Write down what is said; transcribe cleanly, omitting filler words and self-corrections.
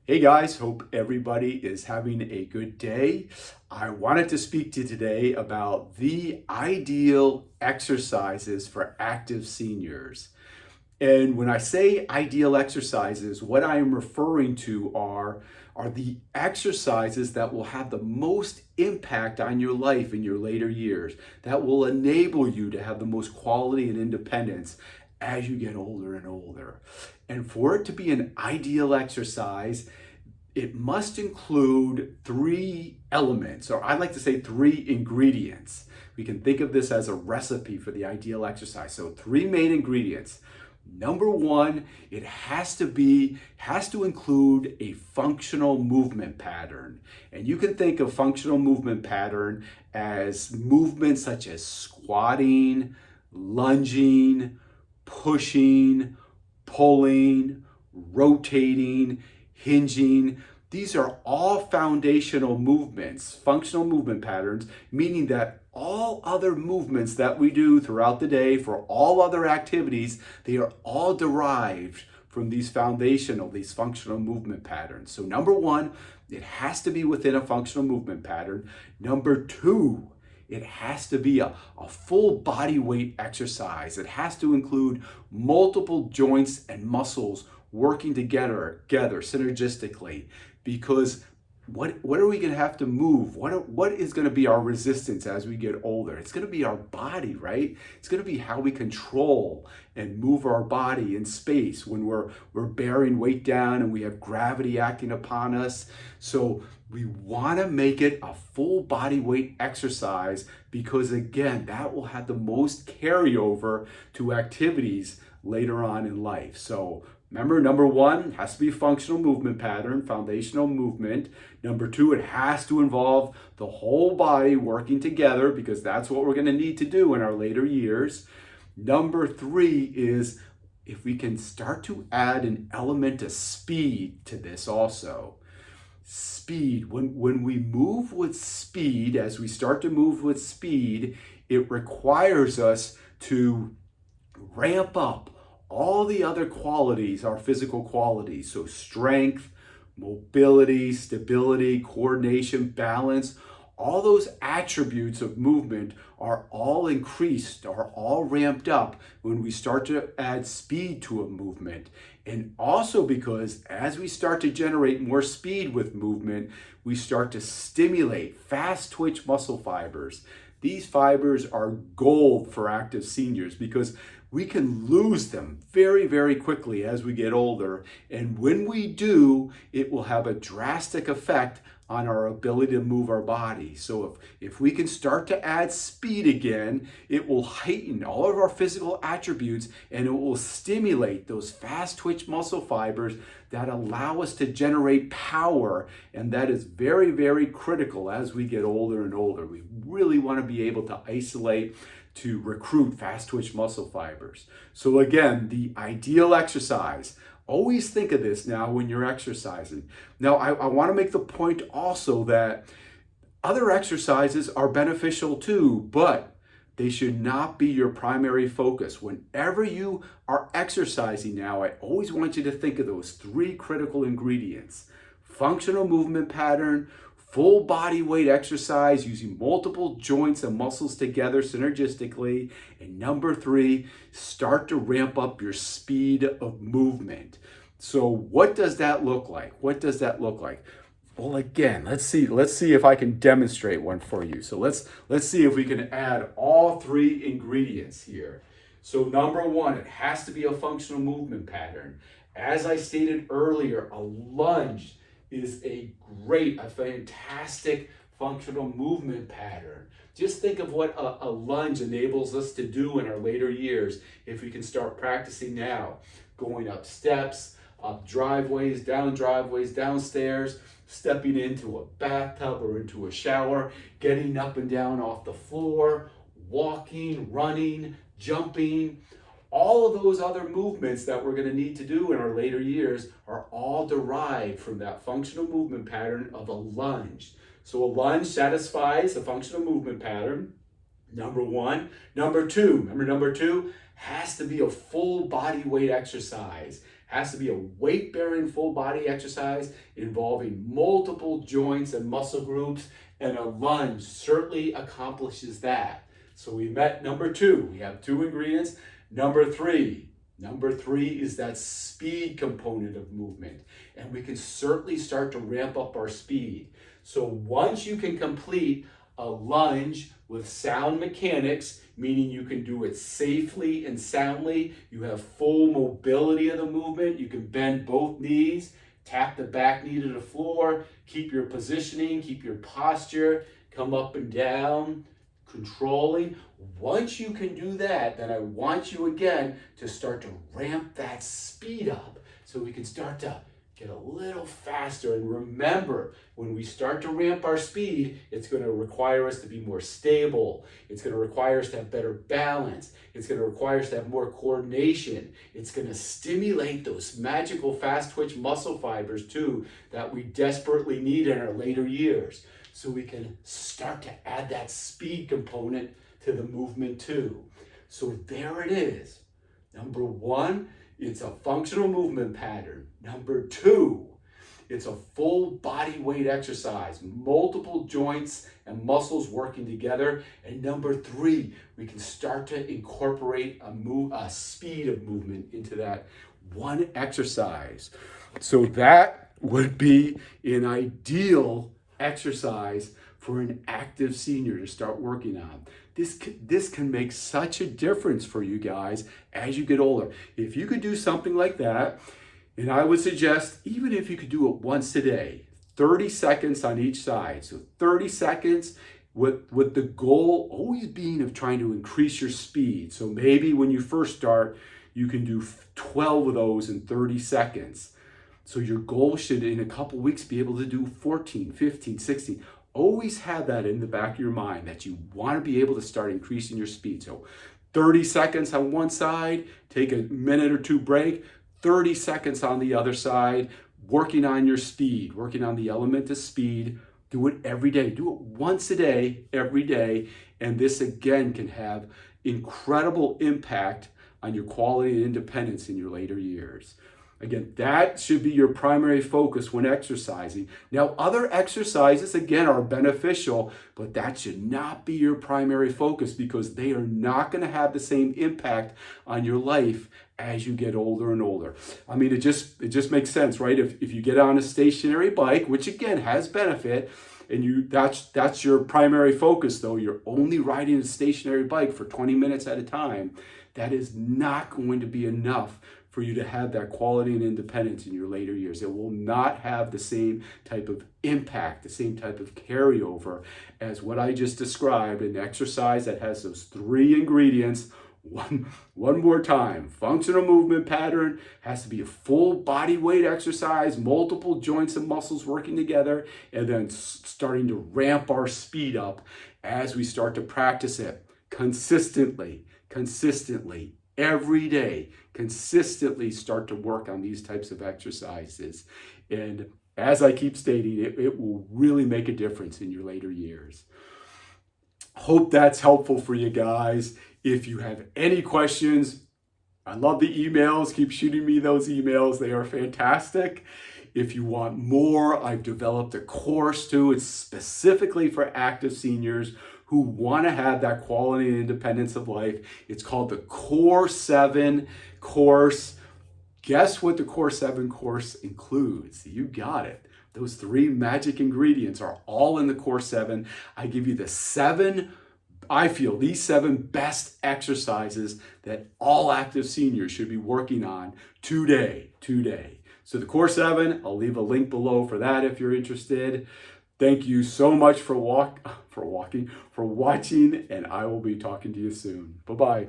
Hey guys, hope everybody is having a good day. I wanted to speak to you today about the ideal exercises for active seniors. And when I say ideal exercises, what I am referring to are the exercises that will have the most impact on your life in your later years, that will enable you to have the most quality and independence as you get older and older. And for it to be an ideal exercise, it must include three elements, or I'd like to say three ingredients. We can think of this as a recipe for the ideal exercise. So three main ingredients. Number one, it has to include a functional movement pattern. And you can think of functional movement pattern as movements such as squatting, lunging, pushing, pulling, rotating, hinging. These are all foundational movements, functional movement patterns, meaning that all other movements that we do throughout the day for all other activities, they are all derived from these functional movement patterns. So number one, it has to be within a functional movement pattern. Number two, it has to be a full body weight exercise. It has to include multiple joints and muscles working together synergistically, because what are we going to have to move? What is going to be our resistance as we get older? It's going to be our body, right? It's going to be how we control and move our body in space when we're bearing weight down and we have gravity acting upon us. So we want to make it a full body weight exercise, because again, that will have the most carryover to activities later on in life. So remember, number one has to be functional movement pattern, foundational movement. Number two, it has to involve the whole body working together, because that's what we're going to need to do in our later years. Number three is if we can start to add an element of speed to this also. Speed, when we move with speed, as we start to move with speed, it requires us to ramp up all the other qualities, our physical qualities. So strength, mobility, stability, coordination, balance, all those attributes of movement are all increased, are all ramped up when we start to add speed to a movement. And also because as we start to generate more speed with movement, we start to stimulate fast twitch muscle fibers. These fibers are gold for active seniors, because we can lose them very, very quickly as we get older. And when we do, it will have a drastic effect on our ability to move our body. So if we can start to add speed again, it will heighten all of our physical attributes, and it will stimulate those fast twitch muscle fibers that allow us to generate power. And that is very, very critical as we get older and older. We really want to be able to isolate, to recruit fast twitch muscle fibers. So again, the ideal exercise, always think of this now when you're exercising. Now, I want to make the point also that other exercises are beneficial too, but they should not be your primary focus. Whenever you are exercising now, I always want you to think of those three critical ingredients: functional movement pattern, full body weight exercise using multiple joints and muscles together synergistically, and number three, start to ramp up your speed of movement. So what does that look like? What does that look like? Well, again, let's see if I can demonstrate one for you. So let's see if we can add all three ingredients here. So number one, it has to be a functional movement pattern. As I stated earlier, a lunge is a fantastic functional movement pattern. Just think of what a lunge enables us to do in our later years if we can start practicing now. Going up steps, up driveways, down stairs, stepping into a bathtub or into a shower, getting up and down off the floor, walking, running, jumping. All of those other movements that we're going to need to do in our later years are all derived from that functional movement pattern of a lunge. So a lunge satisfies the functional movement pattern, number one. Number two, remember number two has to be a full body weight exercise. Has to be a weight-bearing full body exercise involving multiple joints and muscle groups, and a lunge certainly accomplishes that. So we met number 2. We have 2 ingredients. Number three is that speed component of movement. And we can certainly start to ramp up our speed. So once you can complete a lunge with sound mechanics, meaning you can do it safely and soundly, you have full mobility of the movement, you can bend both knees, tap the back knee to the floor, keep your positioning, keep your posture, come up and down, controlling. Once you can do that, then I want you again to start to ramp that speed up so we can start to get a little faster. And remember, when we start to ramp our speed, it's going to require us to be more stable. It's going to require us to have better balance. It's going to require us to have more coordination. It's going to stimulate those magical fast twitch muscle fibers too that we desperately need in our later years. So we can start to add that speed component to the movement too. So there it is. Number 1, it's a functional movement pattern. Number 2, it's a full body weight exercise, multiple joints and muscles working together. And number 3, we can start to incorporate a speed of movement into that one exercise. So that would be an ideal exercise for an active senior to start working on. This can make such a difference for you guys as you get older. If you could do something like that, and I would suggest even if you could do it once a day, 30 seconds on each side. So 30 seconds with the goal always being of trying to increase your speed. So maybe when you first start, you can do 12 of those in 30 seconds. So your goal should in a couple weeks be able to do 14, 15, 16. Always have that in the back of your mind that you want to be able to start increasing your speed. So 30 seconds on one side, take a minute or 2 break, 30 seconds on the other side, working on your speed, working on the element of speed. Do it every day. Do it once a day, every day. And this again can have incredible impact on your quality and independence in your later years. Again, that should be your primary focus when exercising. Now, other exercises, again, are beneficial, but that should not be your primary focus because they are not going to have the same impact on your life as you get older and older. I mean, it just makes sense, right? If you get on a stationary bike, which again has benefit, and that's your primary focus, though, you're only riding a stationary bike for 20 minutes at a time, that is not going to be enough for you to have that quality and independence in your later years. It will not have the same type of impact, the same type of carryover as what I just described, an exercise that has those 3 ingredients. One more time, functional movement pattern has to be a full body weight exercise, multiple joints and muscles working together, and then starting to ramp our speed up as we start to practice it consistently, every day, consistently start to work on these types of exercises. And as I keep stating, it will really make a difference in your later years. Hope that's helpful for you guys. If you have any questions, I love the emails. Keep shooting me those emails. They are fantastic. If you want more, I've developed a course too. It's specifically for active seniors who want to have that quality and independence of life. It's called the Core 7 course. Guess what the Core 7 course includes? You got it. Those 3 magic ingredients are all in the Core 7. I give you these 7 best exercises that all active seniors should be working on today. So the Core 7, I'll leave a link below for that if you're interested. Thank you so much for watching, and I will be talking to you soon. Bye-bye.